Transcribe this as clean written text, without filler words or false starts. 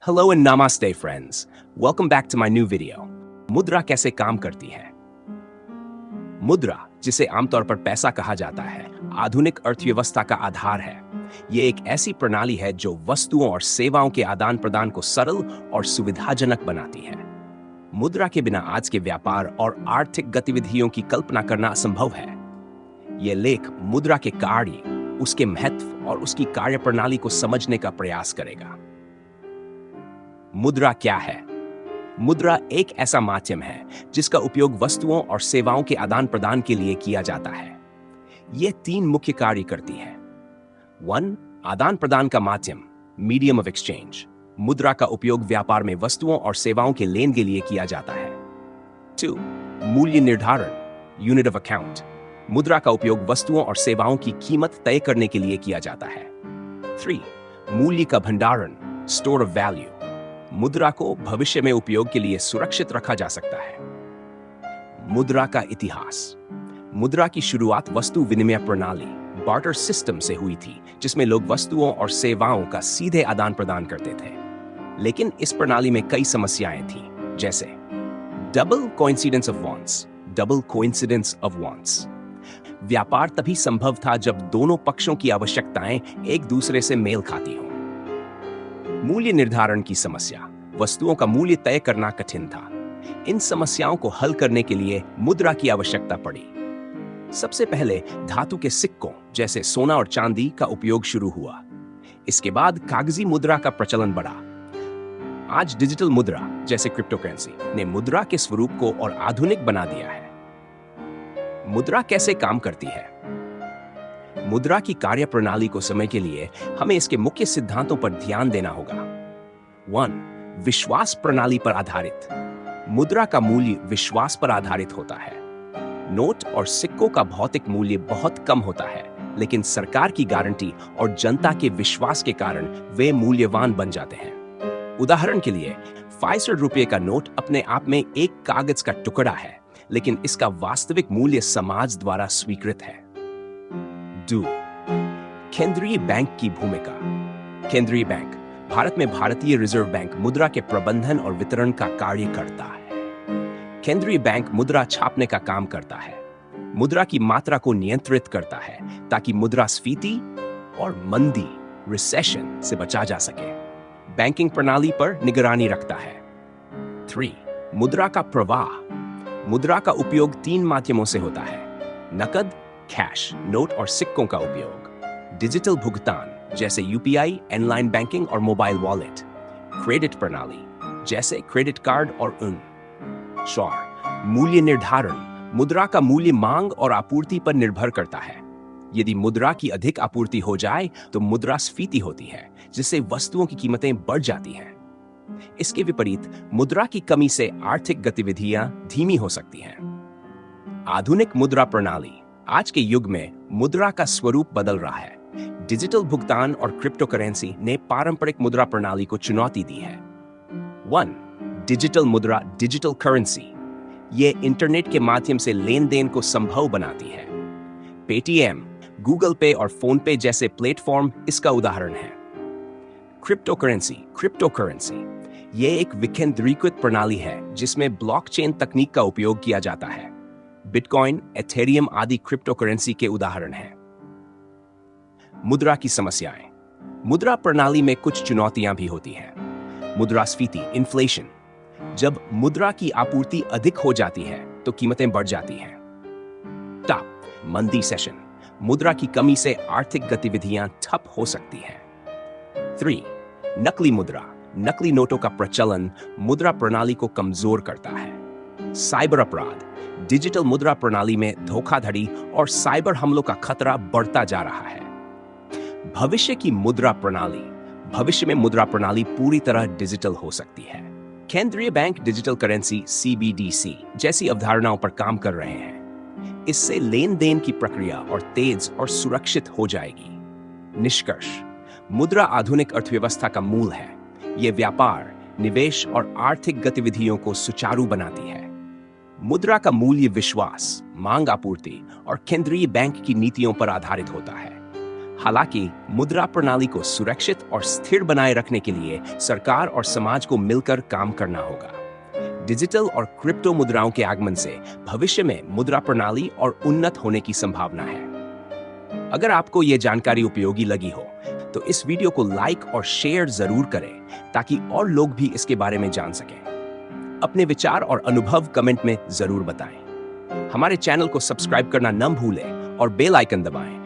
Hello and namaste friends. Welcome back to my new video. मुद्रा कैसे काम करती है? मुद्रा, जिसे आमतौर पर पैसा कहा जाता है, आधुनिक अर्थव्यवस्था का आधार है। ये एक ऐसी प्रणाली है जो वस्तुओं और सेवाओं के आदान प्रदान को सरल और सुविधाजनक बनाती है। मुद्रा के बिना आज के व्यापार और आर्थिक गतिविधियों की कल्पना करना असंभव है। यह लेख मुद्रा के कार्य, उसके महत्व और उसकी कार्यप्रणाली को समझने का प्रयास करेगा। मुद्रा क्या है? मुद्रा एक ऐसा माध्यम है जिसका उपयोग वस्तुओं और सेवाओं के आदान प्रदान के लिए किया जाता है। यह 3 मुख्य कार्य करती है। 1. आदान प्रदान का माध्यम, मीडियम ऑफ एक्सचेंज। मुद्रा का उपयोग व्यापार में वस्तुओं और सेवाओं के लेन के लिए किया जाता है। 2. मूल्य निर्धारण, यूनिट ऑफ अकाउंट। मुद्रा का उपयोग वस्तुओं और सेवाओं की कीमत तय करने के लिए किया जाता है। 3. मूल्य का भंडारण, स्टोर ऑफ वैल्यू। मुद्रा को भविष्य में उपयोग के लिए सुरक्षित रखा जा सकता है। मुद्रा का इतिहास। मुद्रा की शुरुआत वस्तु विनिमय प्रणाली, बार्टर सिस्टम से हुई थी, जिसमें लोग वस्तुओं और सेवाओं का सीधे आदान प्रदान करते थे। लेकिन इस प्रणाली में कई समस्याएं थीं, जैसे double coincidence of wants, double coincidence of wants. व्यापार तभी संभव था जब दोनों पक्षों की आवश्यकताएं एक दूसरे से मेल खाती हों। मूल्य निर्धारण की समस्या, वस्तुओं का मूल्य तय करना कठिन था। इन समस्याओं को हल करने के लिए मुद्रा की आवश्यकता पड़ी। सबसे पहले धातु के सिक्कों जैसे सोना और चांदी का उपयोग शुरू हुआ। इसके बाद कागजी मुद्रा का प्रचलन बढ़ा। आज डिजिटल मुद्रा जैसे क्रिप्टोकरेंसी ने मुद्रा के स्वरूप को और आधुनिक बना दिया है। मुद्रा कैसे काम करती है? मुद्रा की कार्यप्रणाली को समझने के लिए हमें इसके मुख्य सिद्धांतों पर ध्यान देना होगा। 1. विश्वास प्रणाली पर आधारित। मुद्रा का मूल्य विश्वास पर आधारित होता है। नोट और सिक्कों का भौतिक मूल्य बहुत कम होता है, लेकिन सरकार की गारंटी और जनता के विश्वास के कारण वे मूल्यवान बन जाते हैं। उदाहरण के लिए, 500 रुपये का नोट अपने आप में एक कागज का टुकड़ा है, लेकिन इसका वास्तविक मूल्य समाज द्वारा स्वीकृत है। 2. केंद्रीय बैंक की भूमिका। केंद्रीय बैंक भारत में भारतीय रिजर्व बैंक मुद्रा के प्रबंधन और वितरण का कार्य करता है। केंद्रीय बैंक मुद्रा छापने का काम करता है, मुद्रा की मात्रा को नियंत्रित करता है ताकि मुद्रास्फीति और मंदी, रिसेशन से बचा जा सके। बैंकिंग प्रणाली पर निगरानी रखता है। 3. मुद्रा का प्रवाह। मुद्रा का उपयोग 3 माध्यमों से होता है: नकद, कैश, नोट और सिक्कों का उपयोग। डिजिटल भुगतान जैसे यूपीआई, ऑनलाइन बैंकिंग और मोबाइल वॉलेट। क्रेडिट प्रणाली जैसे क्रेडिट कार्ड और उन। 4. मूल्य निर्धारण। मुद्रा का मूल्य मांग और आपूर्ति पर निर्भर करता है। यदि मुद्रा की अधिक आपूर्ति हो जाए तो मुद्रास्फीति होती है, जिससे वस्तुओं की कीमतें बढ़ जाती हैं। इसके विपरीत मुद्रा की कमी से आर्थिक गतिविधियां धीमी हो सकती हैं। आधुनिक मुद्रा प्रणाली। आज के युग में मुद्रा का स्वरूप बदल रहा है। डिजिटल भुगतान और क्रिप्टोकरेंसी ने पारंपरिक मुद्रा प्रणाली को चुनौती दी है। 1. डिजिटल मुद्रा, डिजिटल करेंसी। ये इंटरनेट के माध्यम से लेन देन को संभव बनाती है। पेटीएम, गूगल पे और फोन पे जैसे प्लेटफॉर्म इसका उदाहरण है। क्रिप्टोकरेंसी ये एक विकेंद्रीकृत प्रणाली है जिसमें ब्लॉकचेन तकनीक का उपयोग किया जाता है। बिटकॉइन, एथेरियम आदि क्रिप्टोकरेंसी के उदाहरण हैं। मुद्रा की समस्याएं। मुद्रा प्रणाली में कुछ चुनौतियां भी होती हैं। मुद्रास्फीति, इन्फ्लेशन। जब मुद्रा की आपूर्ति अधिक हो जाती है तो कीमतें बढ़ जाती हैं। टॉप, मंदी सेशन। मुद्रा की कमी से आर्थिक गतिविधियां ठप हो सकती हैं। 3. नकली मुद्रा। नकली नोटों का प्रचलन मुद्रा प्रणाली को कमजोर करता है। साइबर अपराध। डिजिटल मुद्रा प्रणाली में धोखाधड़ी और साइबर हमलों का खतरा बढ़ता जा रहा है। भविष्य में मुद्रा प्रणाली पूरी तरह डिजिटल हो सकती है। केंद्रीय बैंक डिजिटल करेंसी (CBDC) जैसी अवधारणाओं पर काम कर रहे हैं। इससे लेन देन की प्रक्रिया और तेज और सुरक्षित हो जाएगी। निष्कर्ष, मुद्रा आधुनिक अर्थव्यवस्था का मूल है। यह व्यापार, निवेश और आर्थिक गतिविधियों को सुचारू बनाती है। मुद्रा का मूल्य विश्वास, मांग, आपूर्ति और केंद्रीय बैंक की नीतियों पर आधारित होता है। हालांकि मुद्रा प्रणाली को सुरक्षित और स्थिर बनाए रखने के लिए सरकार और समाज को मिलकर काम करना होगा। डिजिटल और क्रिप्टो मुद्राओं के आगमन से भविष्य में मुद्रा प्रणाली और उन्नत होने की संभावना है। अगर आपको यह जानकारी उपयोगी लगी हो तो इस वीडियो को लाइक और शेयर जरूर करें ताकि और लोग भी इसके बारे में जान सकें। अपने विचार और अनुभव कमेंट में जरूर बताएं। हमारे चैनल को सब्सक्राइब करना न भूलें और बेल आइकन दबाएं